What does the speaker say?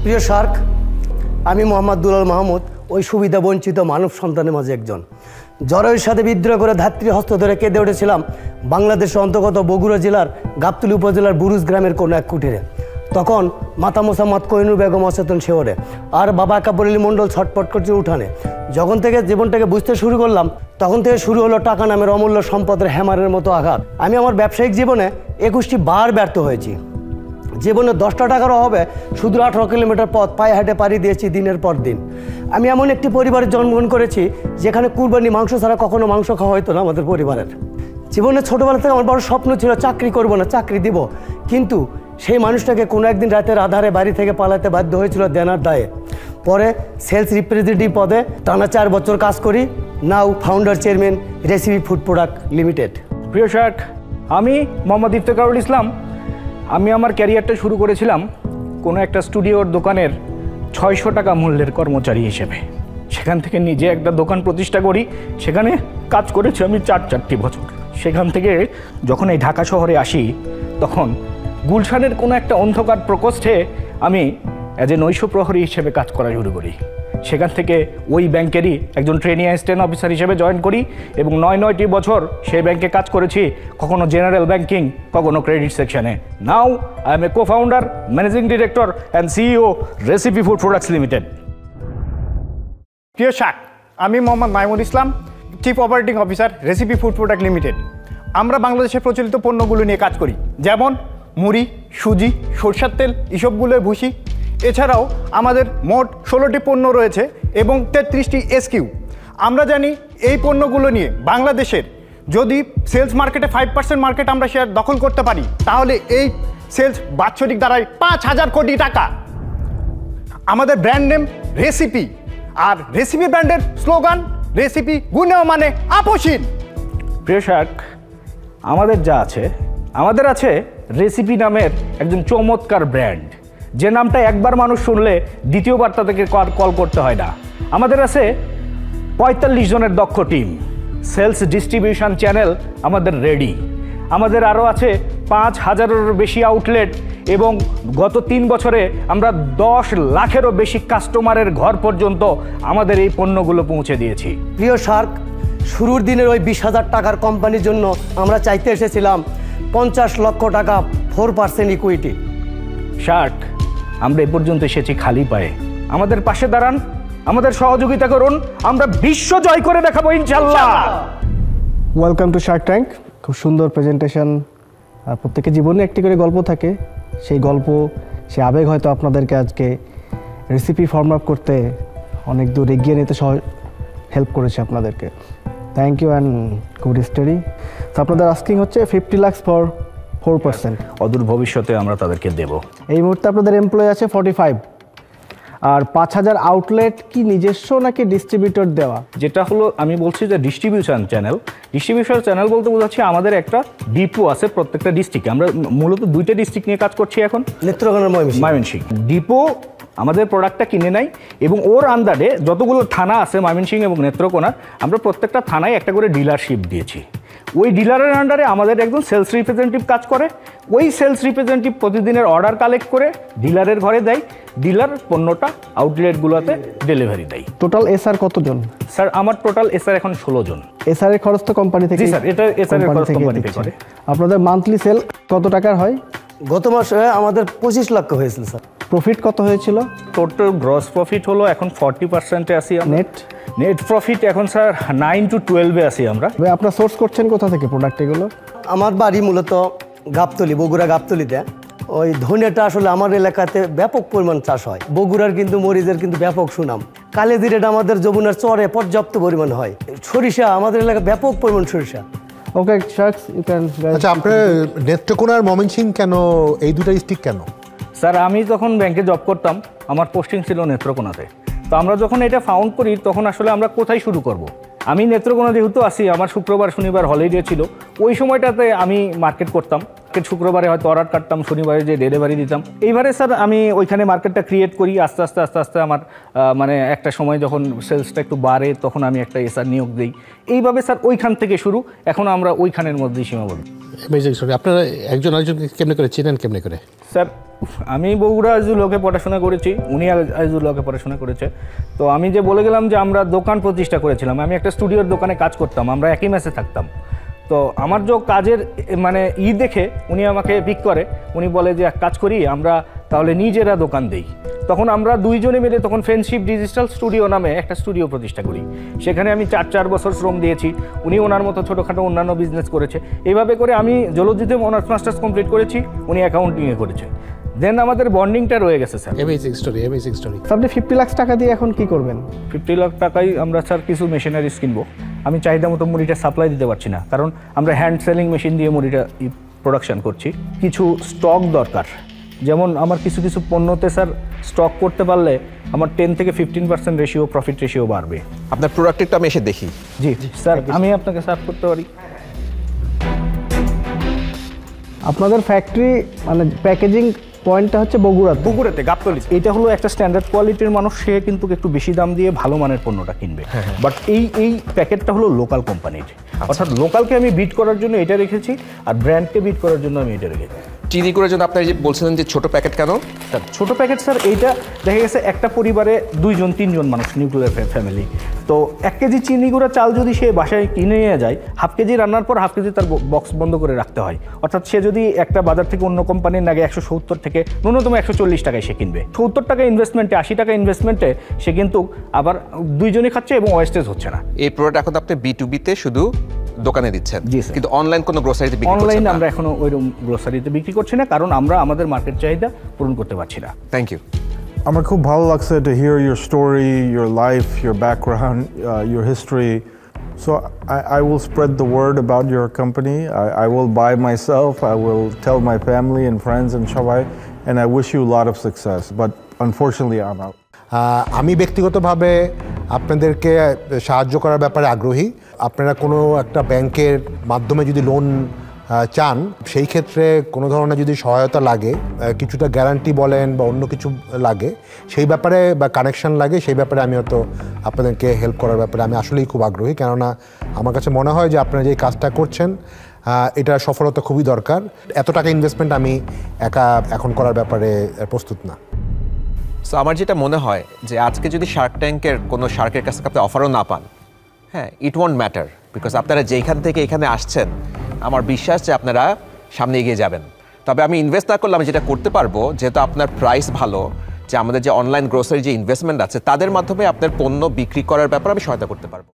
প্রিয় শার্ক, আমি মোহাম্মদ দুলাল মাহমুদ, ওই সুবিধা বঞ্চিত মানব সন্তানের মাঝে একজন। জরায়ুর সাথে বিদ্রোহ করে ধাত্রী হস্ত ধরে কেঁদে উঠেছিলাম বাংলাদেশের অন্তর্গত বগুড়া জেলার গাবতলী উপজেলার বুরুজ গ্রামের কোনো এক কুটিরে। তখন মাতা মোসাম্মদ কোহিনুর বেগম অচেতন শিহরে, আর বাবা কাবুল আলী মণ্ডল ছটপট করছে উঠানে। যখন থেকে জীবনটাকে বুঝতে শুরু করলাম, তখন থেকে শুরু হলো টাকা নামের অমূল্য সম্পদের হ্যামারের মতো আঘাত। আমি আমার ব্যবসায়িক জীবনে 21টি বার ব্যর্থ হয়েছি। জীবনে 10টা টাকার অভাবে শুধু 18 কিলোমিটার পথ পায়ে হাঁটে পাড়ি দিয়েছি দিনের পর দিন। আমি এমন একটি পরিবারে জন্মগ্রহণ করেছি যেখানে কুরবানি মাংস ছাড়া কখনো মাংস খাওয়া হতো না আমাদের পরিবারের। জীবনে ছোটোবেলা থেকে আমার বড় স্বপ্ন ছিল চাকরি করব না, চাকরি দিব, কিন্তু সেই মানুষটাকে কোনো একদিন রাতের আধারে বাড়ি থেকে পালাতে বাধ্য হয়েছিল দেনার দায়ে। পরে সেলস রিপ্রেজেন্টেটিভ পদে টানা 4 বছর কাজ করি। Now founder chairman recipe food product limited. প্রিয় শার্ক, আমি মোহাম্মদ ইফতেখারুল ইসলাম। আমি আমার ক্যারিয়ারটা শুরু করেছিলাম কোনো একটা স্টুডিওর দোকানের 600 টাকা মূল্যের কর্মচারী হিসেবে। সেখান থেকে নিজে একটা দোকান প্রতিষ্ঠা করি, সেখানে কাজ করেছি আমি 4 বছর। সেখান থেকে যখন এই ঢাকা শহরে আসি, তখন গুলশানের কোনো একটা অন্ধকার প্রকোষ্ঠে আমি অ্যাজ এ নৈশ প্রহরী হিসেবে কাজ করা শুরু করি। সেখান থেকে ওই ব্যাংকেরই একজন ট্রেনি অ্যাসিস্ট্যান্ট অফিসার হিসেবে জয়েন করি এবং 9টি বছর সেই ব্যাংকে কাজ করেছি, কখনো জেনারেল ব্যাংকিং, কখনো ক্রেডিট সেকশনে। Now I am a co-founder, managing director and CEO recipe food products limited. প্রিয় শাক, আমি Mohammad Maimul Islam, chief operating officer recipe food product limited. আমরা বাংলাদেশের প্রচলিত পণ্যগুলো নিয়ে কাজ করি, যেমন মুড়ি, সুজি, সরষের তেল, এসবগুলোর ভুসি। এছাড়াও আমাদের মোট 16টি পণ্য রয়েছে এবং 33টি এসকিউ। আমরা জানি এই পণ্যগুলো নিয়ে বাংলাদেশের যদি সেলস মার্কেটে 5% মার্কেট আমরা শেয়ার দখল করতে পারি, তাহলে এই সেলস বাৎসরিক দাঁড়ায় 5,000 কোটি টাকা। আমাদের ব্র্যান্ড নেম রেসিপি, আর রেসিপি ব্র্যান্ডের স্লোগান রেসিপি গুণেও মানে আপোষহীন। প্রিয় শার্ক, আমাদের যা আছে, আমাদের আছে রেসিপি নামের একজন চমৎকার ব্র্যান্ড, যে নামটা একবার মানুষ শুনলে দ্বিতীয়বার তাদেরকে কল করতে হয় না। আমাদের আছে 45 জনের দক্ষ টিম, সেলস ডিস্ট্রিবিউশন চ্যানেল আমাদের রেডি। আমাদের আরও আছে 5,000-এরও বেশি আউটলেট এবং গত 3 বছরে আমরা 10 লাখেরও বেশি কাস্টমারের ঘর পর্যন্ত আমাদের এই পণ্যগুলো পৌঁছে দিয়েছি। প্রিয় শার্ক, শুরুর দিনের ওই 20,000 টাকার কোম্পানির জন্য আমরা চাইতে এসেছিলাম 50 লক্ষ টাকা 4% ইকুইটি। শার্ক, আমরা এ পর্যন্ত এসেছি খালি পায়ে। আমাদের পাশে দাঁড়ান, আমাদের সহযোগিতা করুন, আমরা বিশ্ব জয় করে দেখাবো ইনশাআল্লাহ। Welcome to Shark tank. খুব সুন্দর প্রেজেন্টেশন। আর প্রত্যেকের জীবনে একটি করে গল্প থাকে, সেই গল্প, সেই আবেগ হয়তো আপনাদেরকে আজকে রেসিপি ফর্ম আপ করতে অনেক দূর এগিয়ে নিতে হেল্প করেছে আপনাদেরকে। Thank you and good study. তো আপনাদের আস্কিং হচ্ছে 50 লাখ ফর 4%। অদূর ভবিষ্যতে আমরা তাদেরকে দেব। এই মুহূর্তে আপনাদের এমপ্লয়ি আছে 45, আর 5,000 আউটলেট কি নিজস্ব নাকি ডিস্ট্রিবিউটর দেওয়া? যেটা হলো আমি বলছি যে ডিস্ট্রিবিউশন চ্যানেল বলতে বোঝাচ্ছি আমাদের একটা ডিপো আছে প্রত্যেকটা ডিস্ট্রিক্টে। আমরা মূলত 2টা ডিস্ট্রিক্ট নিয়ে কাজ করছি এখন, নেত্রকোনা, ময়মনসিংহ। ডিপো আমাদের প্রোডাক্টটা কিনে নেয় এবং ওর আন্ডারে যতগুলো থানা আছে ময়মনসিংহ এবং নেত্রকোনার, আমরা প্রত্যেকটা থানায় একটা করে ডিলারশিপ দিয়েছি। ওই ডিলারের আন্ডারে আমাদের একজন সেলস রিপ্রেজেন্টেটিভ কাজ করে। ওই সেলস রিপ্রেজেন্টেটিভ প্রতিদিনের অর্ডার কালেক্ট করে ডিলারের ঘরে দেয়, ডিলার পণ্যটা আউটলেটগুলোতে ডেলিভারি দেয়। টোটাল এসআর কতজন? স্যার, আমার টোটাল এসআর এখন 16 জন। এসআর এর খরচ তো কোম্পানি থেকে? জি স্যার, এটা এসআর এর খরচ কোম্পানি পে করে। আপনাদের মান্থলি সেল কত টাকার হয়? গত মাসে আমাদের 25 লক্ষ হয়েছিল স্যার। প্রফিট কত হয়েছিল? টোটাল গ্রস প্রফিট হলো এখন 40%-এ আসি। নেট প্রফিট এখন স্যার 9 to 12-এ আসি আমরা। আপনারা সোর্স করছেন কোথা থেকে প্রোডাক্ট এগুলো? আমার বাড়ি মূলত গাবতলী, বগুড়া গাবতলীতে। ওই ধনিয়াটা আসলে আমার এলাকাতে ব্যাপক পরিমাণ চাষ হয়। বগুড়ার কিন্তু মরিচের কিন্তু ব্যাপক সুনাম। কালেজিরেটা আমাদের যমুনার চরে পর্যাপ্ত পরিমাণ হয়। সরিষা আমাদের এলাকায় ব্যাপক পরিমাণ সরিষা। ওকে শার্কস, ইউ ক্যান। আচ্ছা, আপনার নেত্রকোনা আর ময়মনসিংহ কেন, এই দুটো ডিস্ট্রিক্ট কেন? স্যার, আমি যখন ব্যাংকে জব করতাম, আমার পোস্টিং ছিল নেত্রকোনাতে। তো আমরা যখন এটা ফাউন্ড করি, তখন আসলে আমরা কোথায় শুরু করব। আমি নেত্রকোনা যেহেতু আসি, আমার শুক্রবার শনিবার হলিডে ছিল, ওই সময়টাতে আমি মার্কেট করতাম। শুক্রবারে হয়তো অর্ডার কাটতাম, শনিবারে যে ডেলিভারি দিতাম। এইবারে স্যার আমি ওইখানে মার্কেটটা ক্রিয়েট করি। আস্তে আস্তে আমার মানে একটা সময় যখন সেলসটা একটু বাড়ে, তখন আমি একটা এসআর নিয়োগ দিই। এইভাবে স্যার ওইখান থেকে শুরু, এখন আমরা ওইখানের মধ্যেই সীমাবদ্ধ। Amazing story. আপনারা একজন আরেকজনকে কেমনে করে চেনেন, কেমনে করে? স্যার আমি বগুড়া আইজুলকে পড়াশোনা করেছি, উনি আইজুলকে পড়াশোনা করেছে। তো আমি যে বলে গেলাম যে আমরা দোকান প্রতিষ্ঠা করেছিলাম, আমি একটা স্টুডিওর দোকানে কাজ করতাম, আমরা একই মেসে থাকতাম। তো আমার যে কাজের মানে দেখে উনি আমাকে পিক করে, উনি বলে যে এক কাজ করি আমরা তাহলে নিজেরা দোকান দেই। তখন আমরা দুইজনে মিলে তখন ফ্রেন্ডশিপ ডিজিটাল স্টুডিও নামে একটা স্টুডিও প্রতিষ্ঠা করি। সেখানে আমি 4 বছর শ্রম দিয়েছি, উনি ওনার মতো ছোটোখাটো অন্যান্য বিজনেস করেছে। এইভাবে করে আমি জুলজিতে অনার্স মাস্টার্স কমপ্লিট করেছি, উনি অ্যাকাউন্টিংয়ে করেছে। দেন আমাদের বন্ডিংটা রয়ে গেছে sir. Amazing story, amazing story. আপনি 50 লাখ টাকা দিয়ে এখন কি করবেন? 50 লাখ টাকায় আমরা স্যার কিছু মেশিনারিজ কিনবো। আমি চাহিদা মতো মুড়িটা সাপ্লাই দিতে পারছি না, কারণ আমরা হ্যান্ড সেলিং মেশিন দিয়ে মুড়িটা প্রোডাকশন করছি। কিছু স্টক দরকার, যেমন আমার কিছু কিছু পণ্যতে স্যার স্টক করতে পারলে আমার 10 থেকে 15% রেশিও প্রফিট রেশিও বাড়বে। আপনার প্রোডাক্টটা আমি এসে দেখি। জি স্যার, আমি আপনাকে সার্ভ করতে পারি। আপনাদের ফ্যাক্টরি মানে প্যাকেজিং পয়েন্টটা হচ্ছে বগুড়াতে গাবতলী। এটা হলো একটা স্ট্যান্ডার্ড কোয়ালিটির মানুষ, সে কিন্তু একটু বেশি দাম দিয়ে ভালো মানের পণ্যটা কিনবে। বাট এই প্যাকেটটা হলো লোকাল কোম্পানির, অর্থাৎ লোকালকে আমি বিট করার জন্য এটা রেখেছি, আর ব্র্যান্ডকে বিট করার জন্য আমি এটা রেখেছি। চিনি গুঁড়োর জন্য আপনার যে বলছিলেন যে ছোট প্যাকেট কেন? স্যার ছোট প্যাকেট স্যার, এইটা দেখা গেছে একটা পরিবারে 2-3 মানুষ, নিউক্লিয়ার ফ্যামিলি। তো 1 কেজি চিনি গুঁড়া চাল যদি সে বাসায় কিনে নিয়ে যায়, হাফ কেজি রান্নার পর হাফ কেজি তার বক্স বন্ধ করে রাখতে হয়। অর্থাৎ সে যদি একটা বাজার থেকে অন্য কোম্পানির নাগে 170 থেকে ন্যূনতম 140 টাকায় সে কিনবে, 70 টাকা ইনভেস্টমেন্টে 80 টাকা ইনভেস্টমেন্টে সে কিন্তু আবার দুইজনই খাচ্ছে এবং ওয়েস্টেজ হচ্ছে না। এই প্রোডাক্ট এখন আপনি B2B-তে শুধু দোকানে দিচ্ছেন, জি স্যার। কিন্তু অনলাইন কোনো গ্রোসারিতে বিক্রি করছেন না? অনলাইনে আমরা এখনো ওইরকম গ্রোসারিতে বিক্রি করছি না, কারণ আমরা আমাদের মার্কেট চাহিদা পূরণ করতে পারছি না। Thank you. আমার খুব ভালো লাগছে to hear your story, your life, your background, your history. So I will spread the word about your company. I will buy myself. I will tell my family and friends and সবাই, and I wish you a lot of success. But unfortunately, I'm out. আমি ব্যক্তিগতভাবে আপনাদেরকে সাহায্য করার ব্যাপারে আগ্রহী। আপনারা কোনো একটা ব্যাংকের মাধ্যমে যদি লোন চান, সেই ক্ষেত্রে কোনো ধরনের যদি সহায়তা লাগে, কিছুটা গ্যারান্টি বলেন বা অন্য কিছু লাগে, সেই ব্যাপারে বা কানেকশন লাগে, সেই ব্যাপারে আমি হয়তো আপনাদেরকে হেল্প করার ব্যাপারে আমি আসলেই খুব আগ্রহী। কেননা আমার কাছে মনে হয় যে আপনারা যে কাজটা করছেন এটার সফলতা খুবই দরকার। এত টাকা ইনভেস্টমেন্ট আমি একা এখন করার ব্যাপারে প্রস্তুত না। সো আমার যেটা মনে হয় যে আজকে যদি শার্ক ট্যাঙ্কের কোনো শার্কের কাছে আপনি অফারও না পান, হ্যাঁ, ইট ওয়ন্ট ম্যাটার, বিকজ আপনারা যেখান থেকে এখানে আসছেন আমার বিশ্বাস যে আপনারা সামনে এগিয়ে যাবেন। তবে আমি ইনভেস্ট না করলে আমি যেটা করতে পারবো, যেহেতু আপনার প্রাইস ভালো, যে আমাদের যে অনলাইন গ্রোসারি যে ইনভেস্টমেন্ট আছে তাদের মাধ্যমে আপনার পণ্য বিক্রি করার ব্যাপারে আমি সহায়তা করতে পারবো।